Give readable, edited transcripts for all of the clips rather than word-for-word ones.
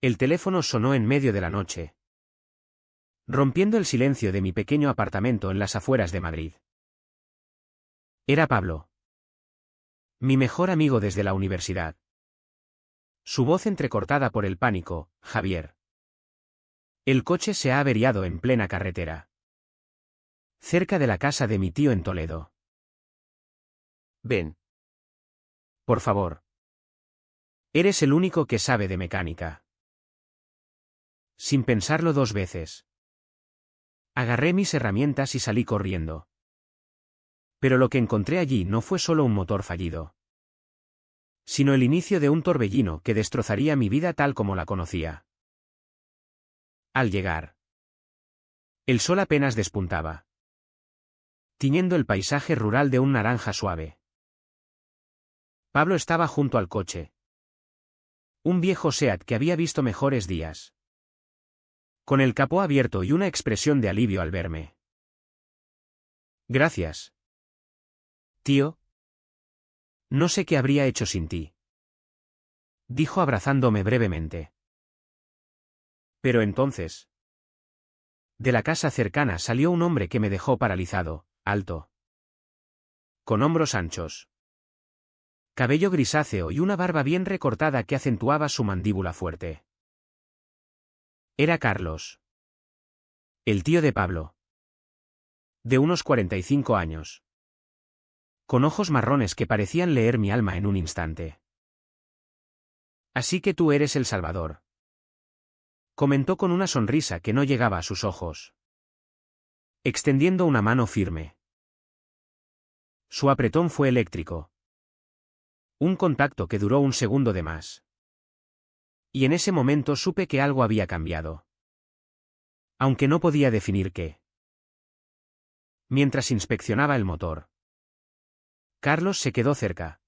El teléfono sonó en medio de la noche, rompiendo el silencio de mi pequeño apartamento en las afueras de Madrid. Era Pablo. Mi mejor amigo desde la universidad. Su voz entrecortada por el pánico: Javier. El coche se ha averiado en plena carretera, cerca de la casa de mi tío en Toledo. Ven. Por favor. Eres el único que sabe de mecánica. Sin pensarlo dos veces, agarré mis herramientas y salí corriendo. Pero lo que encontré allí no fue solo un motor fallido, sino el inicio de un torbellino que destrozaría mi vida tal como la conocía. Al llegar, el sol apenas despuntaba, tiñendo el paisaje rural de un naranja suave. Pablo estaba junto al coche. Un viejo SEAT que había visto mejores días, con el capó abierto y una expresión de alivio al verme. Gracias, tío. No sé qué habría hecho sin ti, dijo abrazándome brevemente. Pero entonces, de la casa cercana salió un hombre que me dejó paralizado, alto, con hombros anchos, cabello grisáceo y una barba bien recortada que acentuaba su mandíbula fuerte. Era Carlos, el tío de Pablo, de unos 45 años, con ojos marrones que parecían leer mi alma en un instante. Así que tú eres el Salvador, comentó con una sonrisa que no llegaba a sus ojos, extendiendo una mano firme. Su apretón fue eléctrico. Un contacto que duró un segundo de más. Y en ese momento supe que algo había cambiado, aunque no podía definir qué. Mientras inspeccionaba el motor, Carlos se quedó cerca,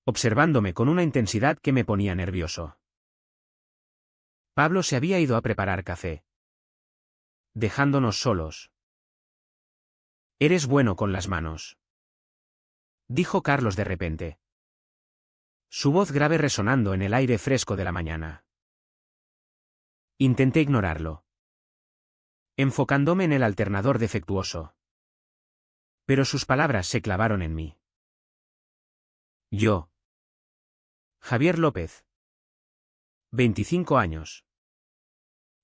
observándome con una intensidad que me ponía nervioso. Pablo se había ido a preparar café, dejándonos solos. Eres bueno con las manos, dijo Carlos de repente, su voz grave resonando en el aire fresco de la mañana. Intenté ignorarlo, enfocándome en el alternador defectuoso. Pero sus palabras se clavaron en mí. Yo, Javier López, 25 años,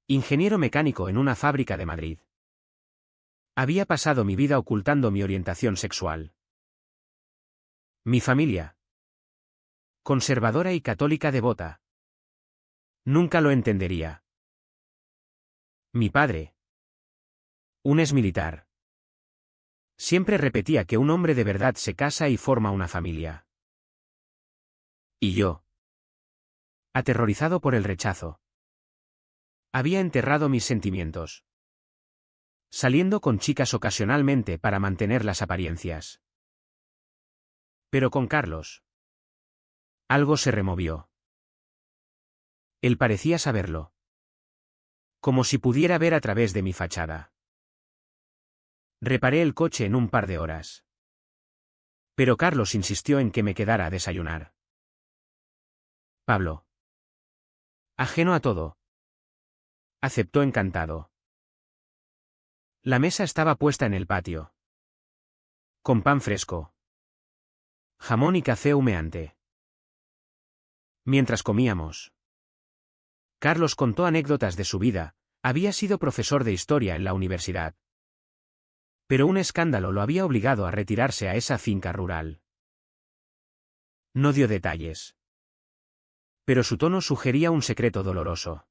ingeniero mecánico en una fábrica de Madrid. Había pasado mi vida ocultando mi orientación sexual. Mi familia, conservadora y católica devota, nunca lo entendería. Mi padre, un exmilitar, siempre repetía que un hombre de verdad se casa y forma una familia. Y yo, aterrorizado por el rechazo, había enterrado mis sentimientos, saliendo con chicas ocasionalmente para mantener las apariencias. Pero con Carlos, algo se removió. Él parecía saberlo, como si pudiera ver a través de mi fachada. Reparé el coche en un par de horas, pero Carlos insistió en que me quedara a desayunar. Pablo, ajeno a todo, aceptó encantado. La mesa estaba puesta en el patio, con pan fresco, jamón y café humeante. Mientras comíamos, Carlos contó anécdotas de su vida. Había sido profesor de historia en la universidad, pero un escándalo lo había obligado a retirarse a esa finca rural. No dio detalles, pero su tono sugería un secreto doloroso.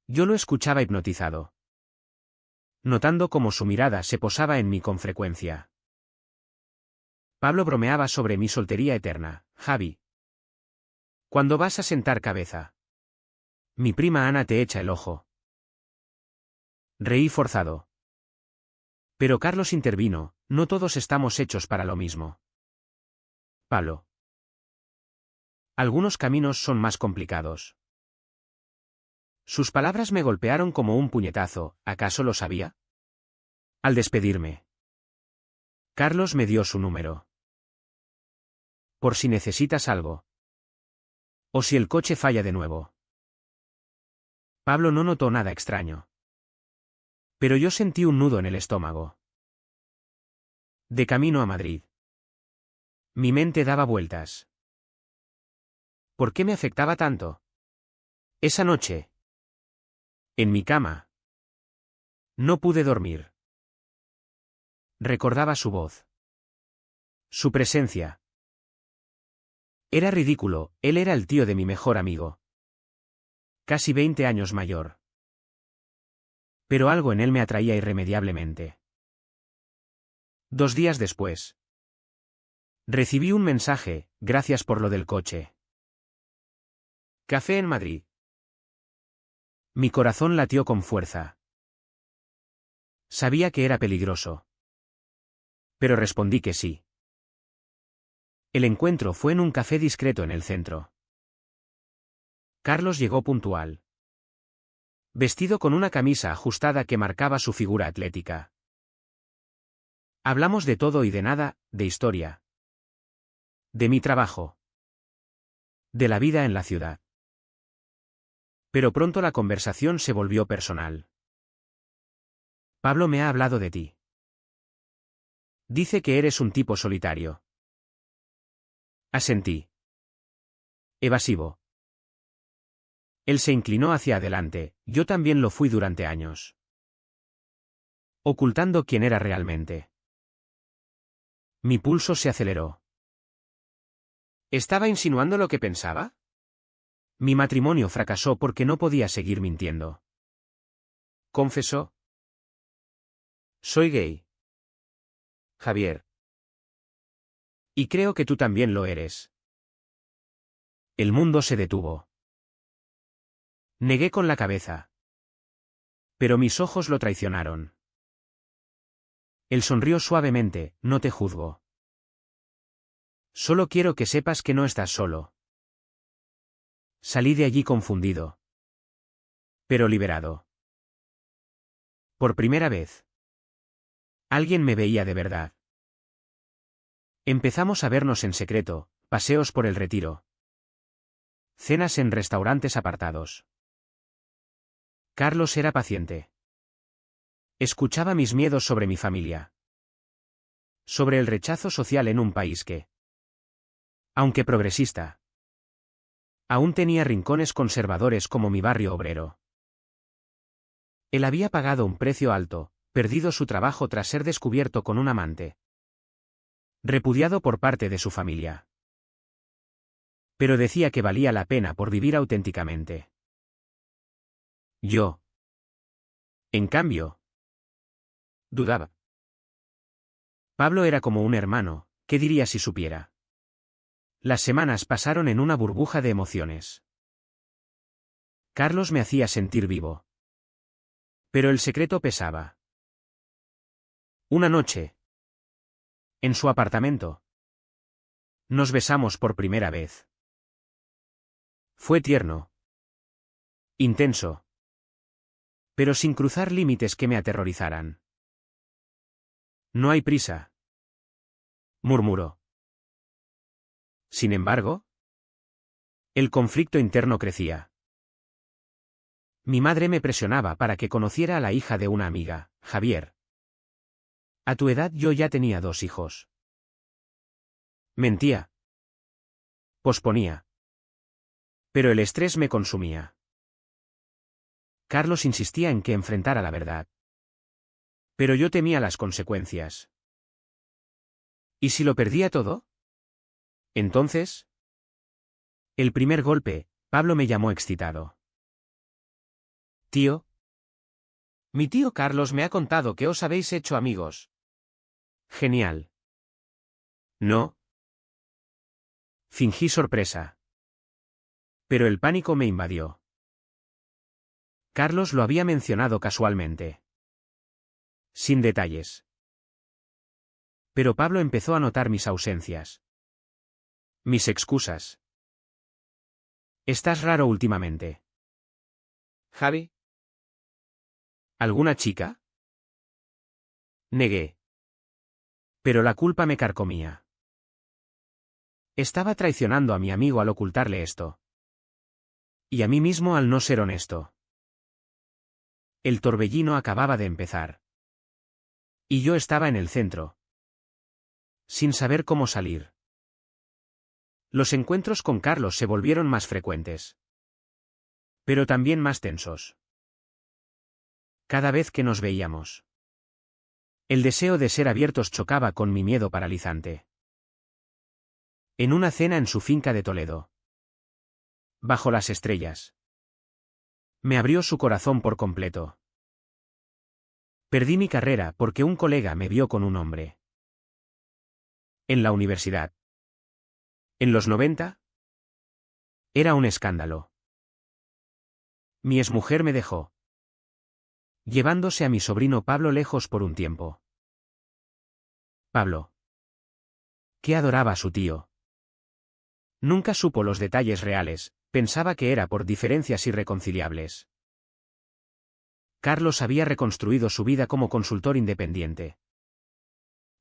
Yo lo escuchaba hipnotizado, notando cómo su mirada se posaba en mí con frecuencia. Pablo bromeaba sobre mi soltería eterna. Javi, ¿cuándo vas a sentar cabeza? Mi prima Ana te echa el ojo. Reí forzado. Pero Carlos intervino: no todos estamos hechos para lo mismo. Pablo, algunos caminos son más complicados. Sus palabras me golpearon como un puñetazo. ¿Acaso lo sabía? Al despedirme, Carlos me dio su número. Por si necesitas algo. ¿O si el coche falla de nuevo? Pablo no notó nada extraño. Pero yo sentí un nudo en el estómago. De camino a Madrid. Mi mente daba vueltas. ¿Por qué me afectaba tanto? Esa noche. En mi cama. No pude dormir. Recordaba su voz. Su presencia. Era ridículo, él era el tío de mi mejor amigo. Casi 20 años mayor. Pero algo en él me atraía irremediablemente. 2 días después. Recibí un mensaje, gracias por lo del coche. Café en Madrid. Mi corazón latió con fuerza. Sabía que era peligroso. Pero respondí que sí. El encuentro fue en un café discreto en el centro. Carlos llegó puntual. Vestido con una camisa ajustada que marcaba su figura atlética. Hablamos de todo y de nada, de historia. De mi trabajo. De la vida en la ciudad. Pero pronto la conversación se volvió personal. Pablo me ha hablado de ti. Dice que eres un tipo solitario. Asentí. Evasivo. Él se inclinó hacia adelante, yo también lo fui durante años. Ocultando quién era realmente. Mi pulso se aceleró. ¿Estaba insinuando lo que pensaba? Mi matrimonio fracasó porque no podía seguir mintiendo. Confesó. Soy gay. Javier. Y creo que tú también lo eres. El mundo se detuvo. Negué con la cabeza. Pero mis ojos lo traicionaron. Él sonrió suavemente, no te juzgo. Solo quiero que sepas que no estás solo. Salí de allí confundido. Pero liberado. Por primera vez. Alguien me veía de verdad. Empezamos a vernos en secreto, paseos por el Retiro. Cenas en restaurantes apartados. Carlos era paciente. Escuchaba mis miedos sobre mi familia. Sobre el rechazo social en un país que, aunque progresista, aún tenía rincones conservadores como mi barrio obrero. Él había pagado un precio alto, perdido su trabajo tras ser descubierto con un amante. Repudiado por parte de su familia. Pero decía que valía la pena por vivir auténticamente. Yo, en cambio, dudaba. Pablo era como un hermano, ¿qué diría si supiera? Las semanas pasaron en una burbuja de emociones. Carlos me hacía sentir vivo. Pero el secreto pesaba. Una noche. En su apartamento. Nos besamos por primera vez. Fue tierno. Intenso. Pero sin cruzar límites que me aterrorizaran. No hay prisa. Murmuró. Sin embargo, el conflicto interno crecía. Mi madre me presionaba para que conociera a la hija de una amiga, Javier. A tu edad yo ya tenía 2 hijos. Mentía. Posponía. Pero el estrés me consumía. Carlos insistía en que enfrentara la verdad. Pero yo temía las consecuencias. ¿Y si lo perdía todo? Entonces. El primer golpe, Pablo me llamó excitado. Tío. Mi tío Carlos me ha contado que os habéis hecho amigos. Genial. ¿No? Fingí sorpresa. Pero el pánico me invadió. Carlos lo había mencionado casualmente. Sin detalles. Pero Pablo empezó a notar mis ausencias. Mis excusas. Estás raro últimamente. ¿Javi? ¿Alguna chica? Negué. Pero la culpa me carcomía. Estaba traicionando a mi amigo al ocultarle esto. Y a mí mismo al no ser honesto. El torbellino acababa de empezar. Y yo estaba en el centro. Sin saber cómo salir. Los encuentros con Carlos se volvieron más frecuentes. Pero también más tensos. Cada vez que nos veíamos. El deseo de ser abiertos chocaba con mi miedo paralizante. En una cena en su finca de Toledo. Bajo las estrellas. Me abrió su corazón por completo. Perdí mi carrera porque un colega me vio con un hombre. En la universidad. En los 90. Era un escándalo. Mi exmujer me dejó. Llevándose a mi sobrino Pablo lejos por un tiempo. Pablo. Que adoraba a su tío. Nunca supo los detalles reales, pensaba que era por diferencias irreconciliables. Carlos había reconstruido su vida como consultor independiente.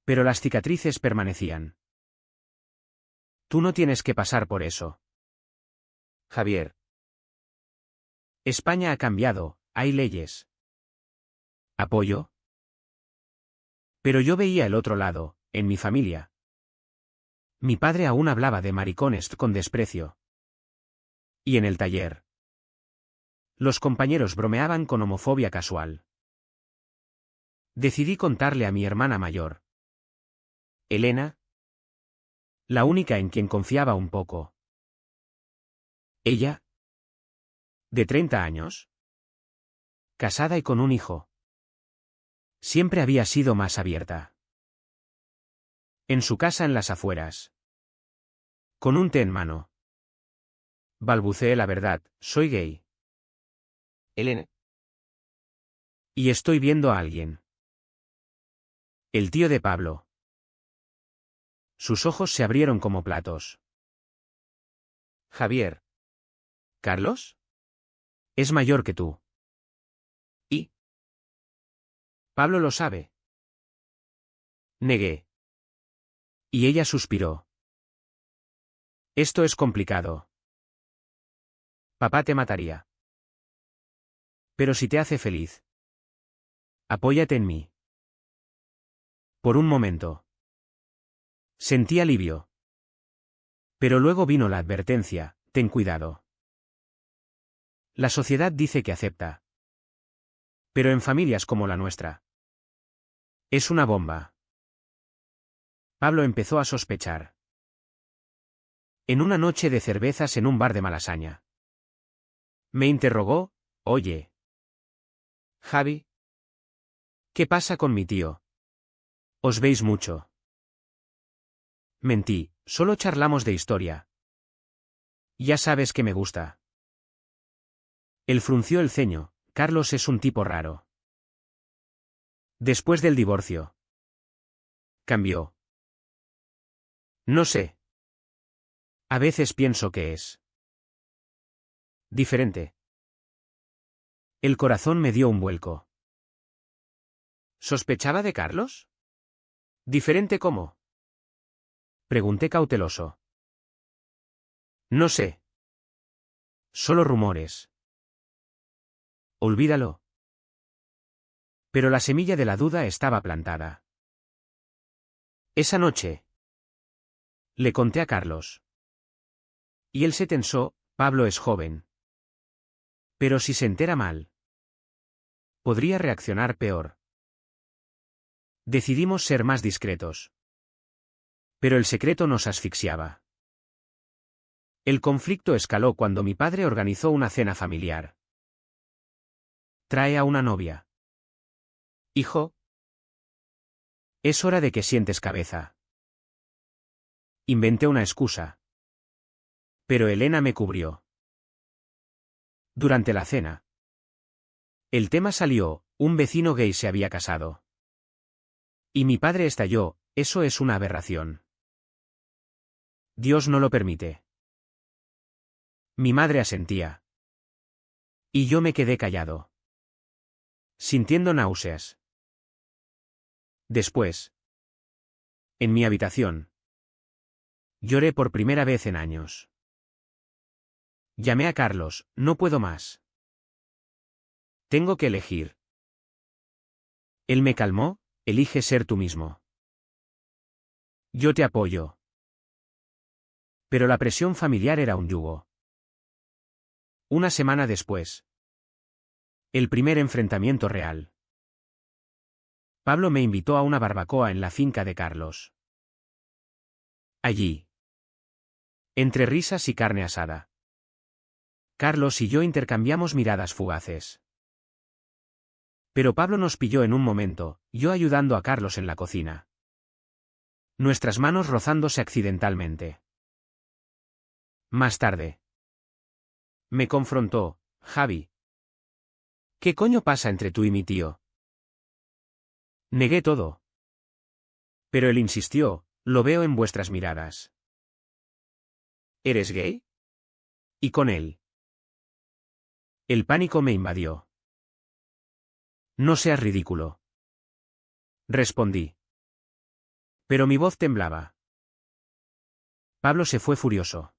Pero las cicatrices permanecían. Tú no tienes que pasar por eso. Javier. España ha cambiado, hay leyes. ¿Apoyo? Pero yo veía el otro lado, en mi familia. Mi padre aún hablaba de maricones con desprecio. Y en el taller. Los compañeros bromeaban con homofobia casual. Decidí contarle a mi hermana mayor. Elena. La única en quien confiaba un poco. Ella. De 30 años. Casada y con un hijo. Siempre había sido más abierta. En su casa en las afueras. Con un té en mano. Balbuceé la verdad, soy gay. Elena. Y estoy viendo a alguien. El tío de Pablo. Sus ojos se abrieron como platos. Javier. ¿Carlos? Es mayor que tú. ¿Y? Pablo lo sabe. Negué. Y ella suspiró. Esto es complicado. Papá te mataría. Pero si te hace feliz. Apóyate en mí. Por un momento. Sentí alivio. Pero luego vino la advertencia, ten cuidado. La sociedad dice que acepta. Pero en familias como la nuestra. Es una bomba. Pablo empezó a sospechar. En una noche de cervezas en un bar de Malasaña. Me interrogó, oye. Javi. ¿Qué pasa con mi tío? ¿Os veis mucho? Mentí, solo charlamos de historia. Ya sabes que me gusta. Él frunció el ceño, Carlos es un tipo raro. Después del divorcio. Cambió. No sé. A veces pienso que es diferente. El corazón me dio un vuelco. ¿Sospechaba de Carlos? ¿Diferente cómo? Pregunté cauteloso. No sé. Solo rumores. Olvídalo. Pero la semilla de la duda estaba plantada. Esa noche. Le conté a Carlos. Y él se tensó, Pablo es joven. Pero si se entera mal. Podría reaccionar peor. Decidimos ser más discretos. Pero el secreto nos asfixiaba. El conflicto escaló cuando mi padre organizó una cena familiar. Trae a una novia. Hijo. Es hora de que sientes cabeza. Inventé una excusa. Pero Elena me cubrió. Durante la cena. El tema salió, un vecino gay se había casado. Y mi padre estalló, eso es una aberración. Dios no lo permite. Mi madre asentía. Y yo me quedé callado. Sintiendo náuseas. Después. En mi habitación. Lloré por primera vez en años. Llamé a Carlos, no puedo más. Tengo que elegir. Él me calmó, elige ser tú mismo. Yo te apoyo. Pero la presión familiar era un yugo. Una semana después. El primer enfrentamiento real. Pablo me invitó a una barbacoa en la finca de Carlos. Allí. Entre risas y carne asada. Carlos y yo intercambiamos miradas fugaces. Pero Pablo nos pilló en un momento, yo ayudando a Carlos en la cocina. Nuestras manos rozándose accidentalmente. Más tarde. Me confrontó, Javi. ¿Qué coño pasa entre tú y mi tío? Negué todo. Pero él insistió, lo veo en vuestras miradas. ¿Eres gay? Y con él. El pánico me invadió. No seas ridículo. Respondí. Pero mi voz temblaba. Pablo se fue furioso.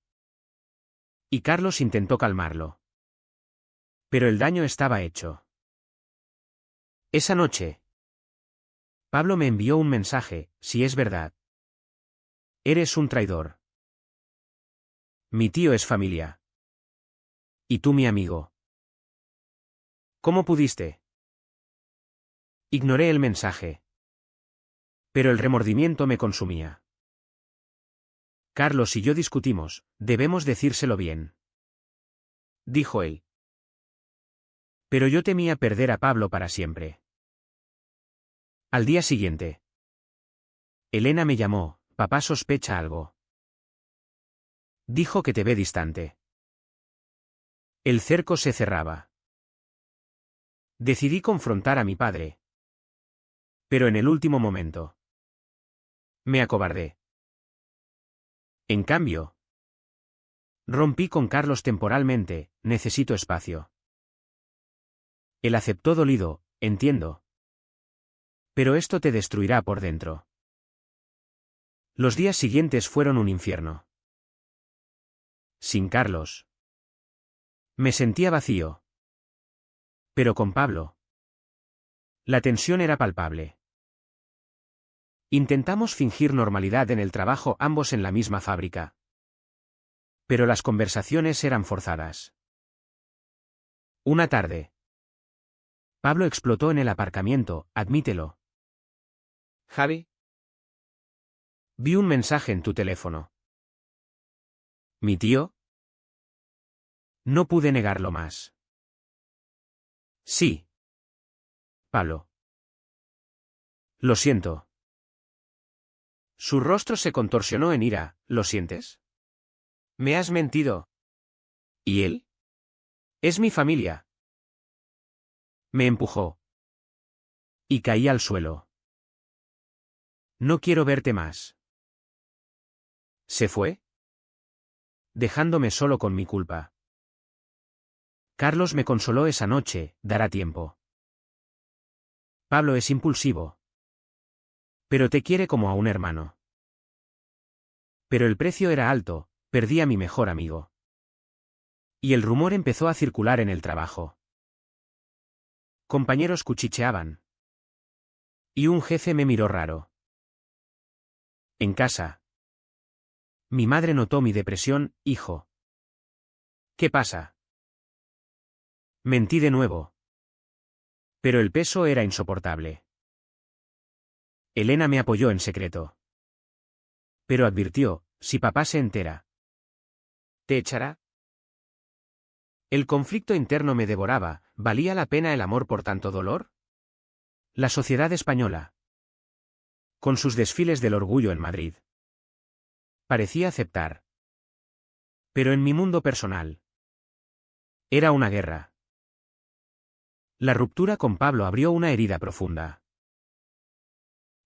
Y Carlos intentó calmarlo. Pero el daño estaba hecho. Esa noche. Pablo me envió un mensaje, si es verdad. Eres un traidor. Mi tío es familia. Y tú mi amigo. ¿Cómo pudiste? Ignoré el mensaje. Pero el remordimiento me consumía. Carlos y yo discutimos, debemos decírselo bien. Dijo él. Pero yo temía perder a Pablo para siempre. Al día siguiente. Elena me llamó, papá sospecha algo. Dijo que te ve distante. El cerco se cerraba. Decidí confrontar a mi padre. Pero en el último momento. Me acobardé. En cambio. Rompí con Carlos temporalmente, necesito espacio. Él aceptó dolido, entiendo. Pero esto te destruirá por dentro. Los días siguientes fueron un infierno. Sin Carlos. Me sentía vacío. Pero con Pablo. La tensión era palpable. Intentamos fingir normalidad en el trabajo ambos en la misma fábrica. Pero las conversaciones eran forzadas. Una tarde. Pablo explotó en el aparcamiento, admítelo. Javi, Vi un mensaje en tu teléfono. ¿Mi tío? No pude negarlo más. Sí. Pablo. Lo siento. Su rostro se contorsionó en ira, ¿lo sientes? Me has mentido. ¿Y él? Es mi familia. Me empujó. Y caí al suelo. No quiero verte más. ¿Se fue? Dejándome solo con mi culpa. Carlos me consoló esa noche, dará tiempo. Pablo es impulsivo. Pero te quiere como a un hermano. Pero el precio era alto, perdí a mi mejor amigo. Y el rumor empezó a circular en el trabajo. Compañeros cuchicheaban. Y un jefe me miró raro. En casa. Mi madre notó mi depresión, hijo. ¿Qué pasa? Mentí de nuevo. Pero el peso era insoportable. Elena me apoyó en secreto. Pero advirtió, si papá se entera. ¿Te echará? El conflicto interno me devoraba, ¿valía la pena el amor por tanto dolor? La sociedad española. Con sus desfiles del orgullo en Madrid. Parecía aceptar. Pero en mi mundo personal. Era una guerra. La ruptura con Pablo abrió una herida profunda.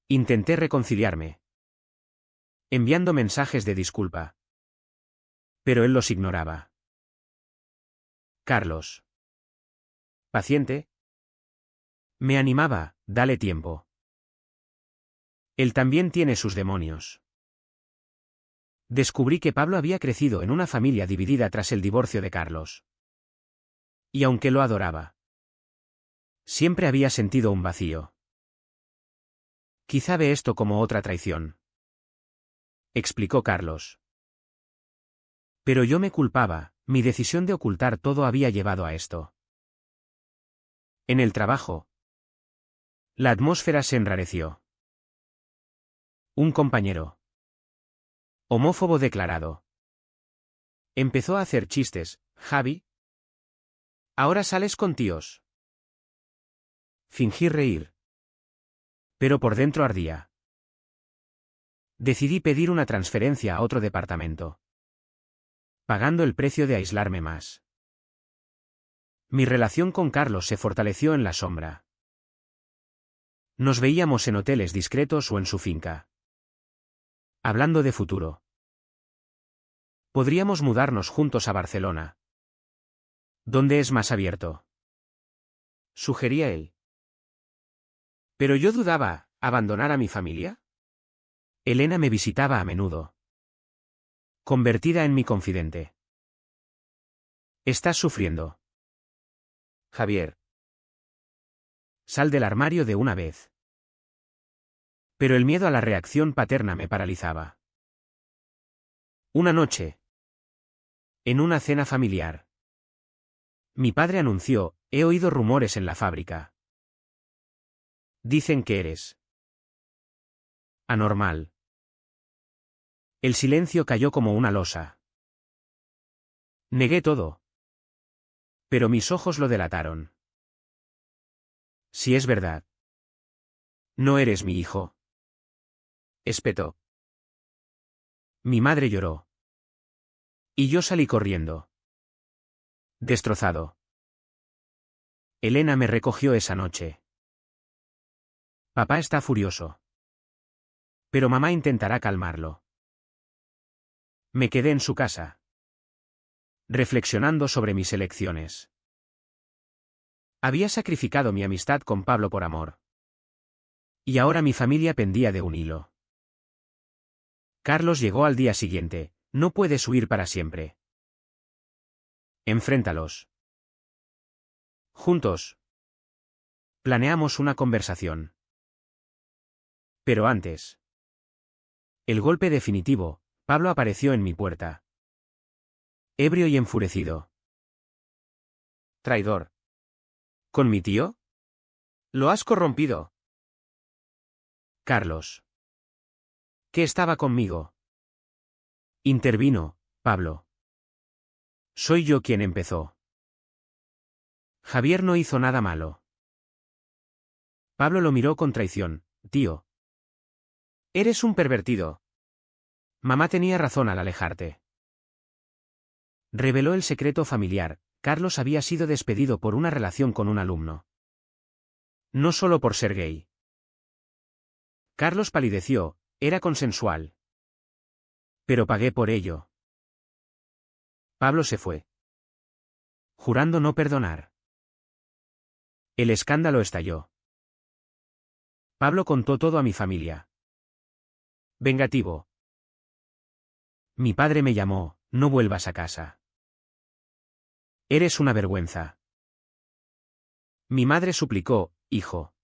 Intenté reconciliarme. Enviando mensajes de disculpa. Pero él los ignoraba. Carlos. Paciente. Me animaba, dale tiempo. Él también tiene sus demonios. Descubrí que Pablo había crecido en una familia dividida tras el divorcio de Carlos. Y aunque lo adoraba, siempre había sentido un vacío. Quizá ve esto como otra traición, explicó Carlos. Pero yo me culpaba, mi decisión de ocultar todo había llevado a esto. En el trabajo, la atmósfera se enrareció. Un compañero, homófobo declarado, empezó a hacer chistes. Javi, ¿ahora sales con tíos? Fingí reír. Pero por dentro ardía. Decidí pedir una transferencia a otro departamento, pagando el precio de aislarme más. Mi relación con Carlos se fortaleció en la sombra. Nos veíamos en hoteles discretos o en su finca, hablando de futuro. Podríamos mudarnos juntos a Barcelona, donde es más abierto, sugería él. Pero yo dudaba, ¿abandonar a mi familia? Elena me visitaba a menudo, convertida en mi confidente. ¿Estás sufriendo? Javier. Sal del armario de una vez. Pero el miedo a la reacción paterna me paralizaba. Una noche, en una cena familiar, mi padre anunció: he oído rumores en la fábrica. Dicen que eres anormal. El silencio cayó como una losa. Negué todo. Pero mis ojos lo delataron. Si es verdad. No eres mi hijo. Espetó. Mi madre lloró. Y yo salí corriendo. Destrozado. Elena me recogió esa noche. Papá está furioso. Pero mamá intentará calmarlo. Me quedé en su casa, reflexionando sobre mis elecciones. Había sacrificado mi amistad con Pablo por amor. Y ahora mi familia pendía de un hilo. Carlos llegó al día siguiente. No puedes huir para siempre. Enfréntalos. Juntos. Planeamos una conversación. Pero antes. El golpe definitivo. Pablo apareció en mi puerta. Ebrio y enfurecido. Traidor. ¿Con mi tío? Lo has corrompido. Carlos. ¿Qué estaba conmigo? Intervino, Pablo. Soy yo quien empezó. Javier no hizo nada malo. Pablo lo miró con traición. Tío. Eres un pervertido. Mamá tenía razón al alejarte. Reveló el secreto familiar. Carlos había sido despedido por una relación con un alumno. No solo por ser gay. Carlos palideció. Era consensual. Pero pagué por ello. Pablo se fue, jurando no perdonar. El escándalo estalló. Pablo contó todo a mi familia. Vengativo. Mi padre me llamó: no vuelvas a casa. Eres una vergüenza. Mi madre suplicó: hijo.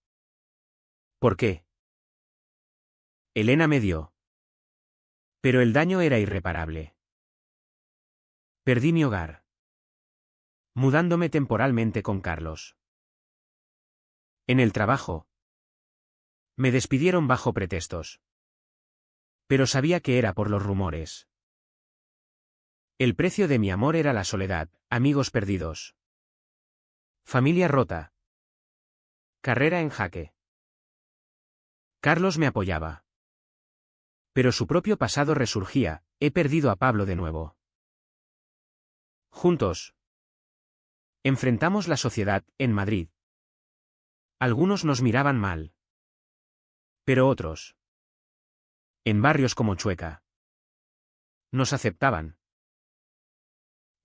¿Por qué? Elena me dio. Pero el daño era irreparable. Perdí mi hogar, mudándome temporalmente con Carlos. En el trabajo, me despidieron bajo pretextos. Pero sabía que era por los rumores. El precio de mi amor era la soledad, amigos perdidos. Familia rota. Carrera en jaque. Carlos me apoyaba. Pero su propio pasado resurgía. He perdido a Pablo de nuevo. Juntos. Enfrentamos la sociedad, en Madrid. Algunos nos miraban mal. Pero otros, en barrios como Chueca, nos aceptaban.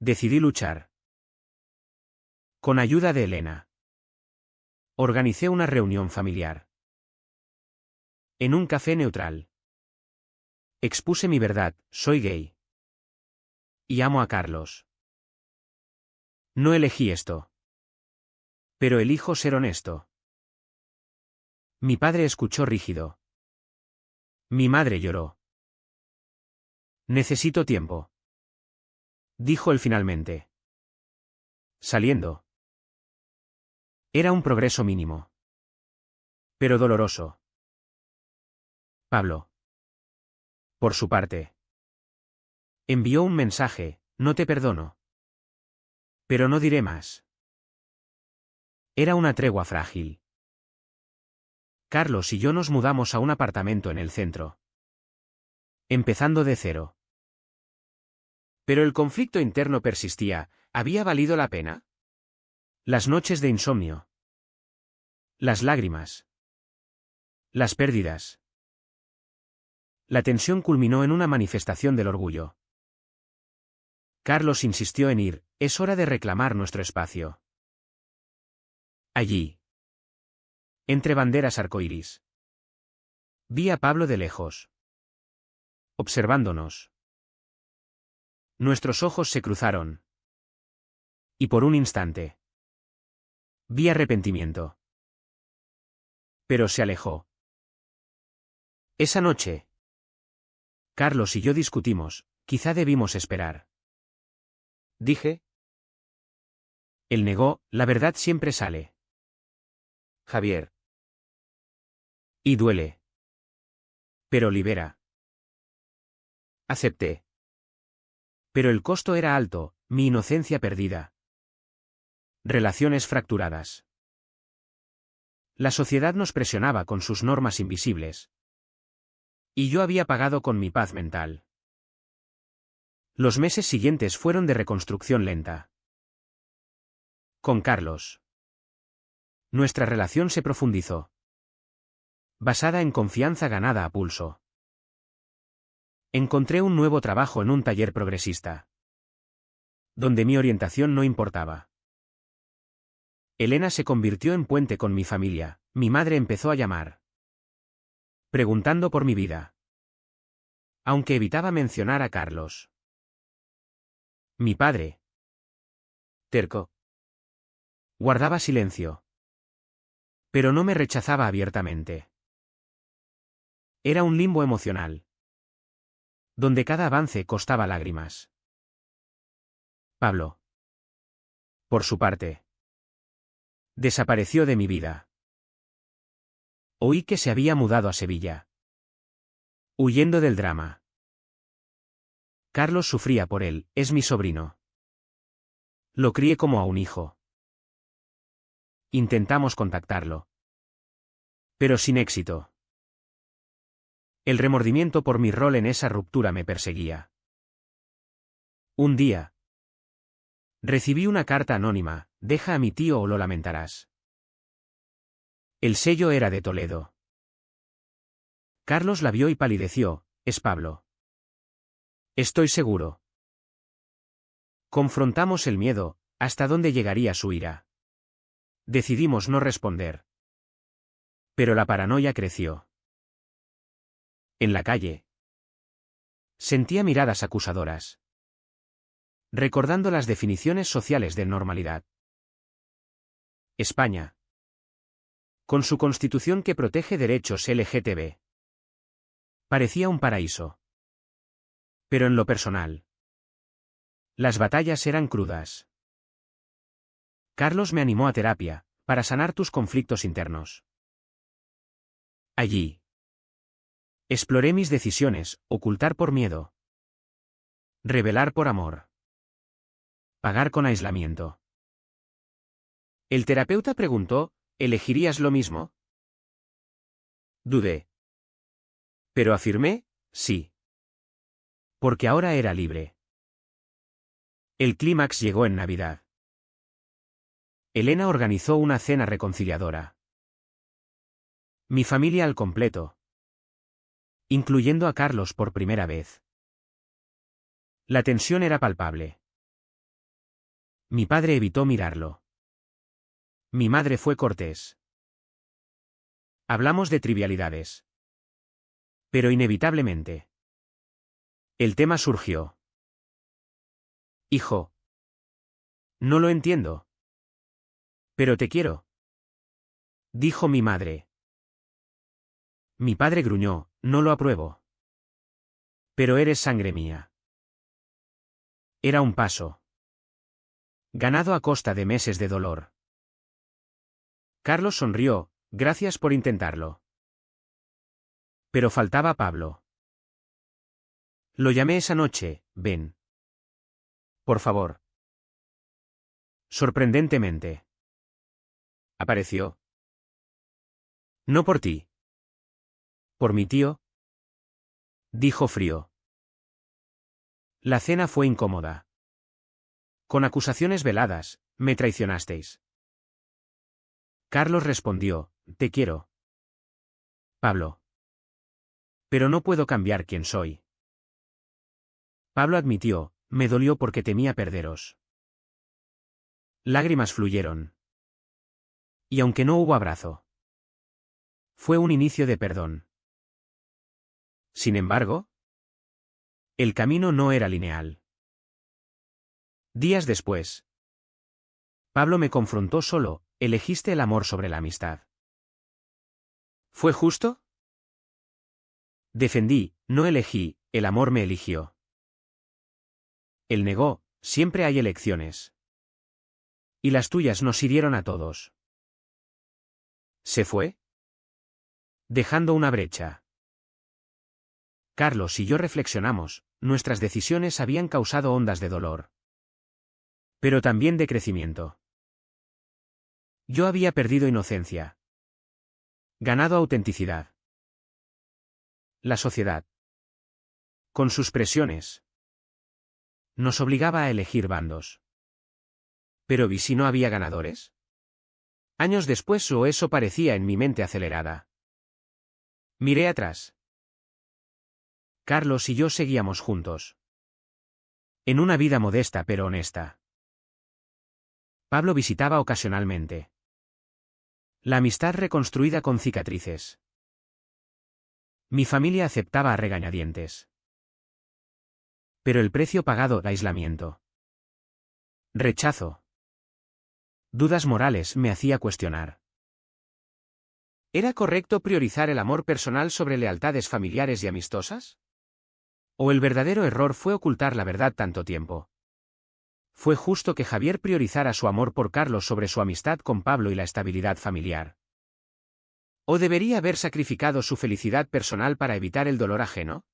Decidí luchar. Con ayuda de Elena, organicé una reunión familiar. En un café neutral. Expuse mi verdad, soy gay. Y amo a Carlos. No elegí esto. Pero elijo ser honesto. Mi padre escuchó rígido. Mi madre lloró. Necesito tiempo. Dijo él finalmente. Saliendo. Era un progreso mínimo. Pero doloroso. Pablo. Por su parte. Envió un mensaje, no te perdono. Pero no diré más. Era una tregua frágil. Carlos y yo nos mudamos a un apartamento en el centro. Empezando de cero. Pero el conflicto interno persistía, ¿había valido la pena? Las noches de insomnio. Las lágrimas. Las pérdidas. La tensión culminó en una manifestación del orgullo. Carlos insistió en ir, es hora de reclamar nuestro espacio. Allí. Entre banderas arcoíris. Vi a Pablo de lejos. Observándonos. Nuestros ojos se cruzaron. Y por un instante. Vi arrepentimiento. Pero se alejó. Esa noche. Carlos y yo discutimos, quizá debimos esperar. Dije. Él negó, la verdad siempre sale. Javier. Y duele. Pero libera. Acepté. Pero el costo era alto, mi inocencia perdida. Relaciones fracturadas. La sociedad nos presionaba con sus normas invisibles. Y yo había pagado con mi paz mental. Los meses siguientes fueron de reconstrucción lenta. Con Carlos. Nuestra relación se profundizó. Basada en confianza ganada a pulso. Encontré un nuevo trabajo en un taller progresista. Donde mi orientación no importaba. Elena se convirtió en puente con mi familia, mi madre empezó a llamar. Preguntando por mi vida. Aunque evitaba mencionar a Carlos. Mi padre. Terco. Guardaba silencio. Pero no me rechazaba abiertamente. Era un limbo emocional. Donde cada avance costaba lágrimas. Pablo. Por su parte. Desapareció de mi vida. Oí que se había mudado a Sevilla. Huyendo del drama. Carlos sufría por él, es mi sobrino. Lo crié como a un hijo. Intentamos contactarlo. Pero sin éxito. El remordimiento por mi rol en esa ruptura me perseguía. Un día. Recibí una carta anónima, deja a mi tío o lo lamentarás. El sello era de Toledo. Carlos la vio y palideció, es Pablo. Estoy seguro. Confrontamos el miedo, hasta dónde llegaría su ira. Decidimos no responder. Pero la paranoia creció. En la calle. Sentía miradas acusadoras. Recordando las definiciones sociales de normalidad. España. Con su constitución que protege derechos LGTB. Parecía un paraíso. Pero en lo personal. Las batallas eran crudas. Carlos me animó a terapia, para sanar tus conflictos internos. Allí. Exploré mis decisiones, ocultar por miedo. Revelar por amor. Pagar con aislamiento. El terapeuta preguntó, ¿elegirías lo mismo? Dudé. Pero afirmé, sí. Porque ahora era libre. El clímax llegó en Navidad. Elena organizó una cena reconciliadora. Mi familia al completo. Incluyendo a Carlos por primera vez. La tensión era palpable. Mi padre evitó mirarlo. Mi madre fue cortés. Hablamos de trivialidades. Pero inevitablemente. El tema surgió. Hijo. No lo entiendo. Pero te quiero. Dijo mi madre. Mi padre gruñó, no lo apruebo. Pero eres sangre mía. Era un paso. Ganado a costa de meses de dolor. Carlos sonrió, gracias por intentarlo. Pero faltaba Pablo. Lo llamé esa noche, ven. Por favor. Sorprendentemente. Apareció. No por ti. Por mi tío. Dijo frío. La cena fue incómoda. Con acusaciones veladas, me traicionasteis. Carlos respondió, te quiero. Pablo. Pero no puedo cambiar quién soy. Pablo admitió, me dolió porque temía perderos. Lágrimas fluyeron. Y aunque no hubo abrazo, fue un inicio de perdón. Sin embargo, el camino no era lineal. Días después, Pablo me confrontó solo, elegiste el amor sobre la amistad. ¿Fue justo? Defendí, no elegí, el amor me eligió. Él negó, siempre hay elecciones. Y las tuyas nos hirieron a todos. ¿Se fue? Dejando una brecha. Carlos y yo reflexionamos, nuestras decisiones habían causado ondas de dolor. Pero también de crecimiento. Yo había perdido inocencia. Ganado autenticidad. La sociedad, con sus presiones, nos obligaba a elegir bandos. Pero ¿y si no había ganadores? Años después o eso parecía en mi mente acelerada. Miré atrás. Carlos y yo seguíamos juntos. En una vida modesta pero honesta. Pablo visitaba ocasionalmente. La amistad reconstruida con cicatrices. Mi familia aceptaba a regañadientes. Pero el precio pagado, aislamiento. Rechazo. Dudas morales me hacía cuestionar. ¿Era correcto priorizar el amor personal sobre lealtades familiares y amistosas? ¿O el verdadero error fue ocultar la verdad tanto tiempo? ¿Fue justo que Javier priorizara su amor por Carlos sobre su amistad con Pablo y la estabilidad familiar? ¿O debería haber sacrificado su felicidad personal para evitar el dolor ajeno?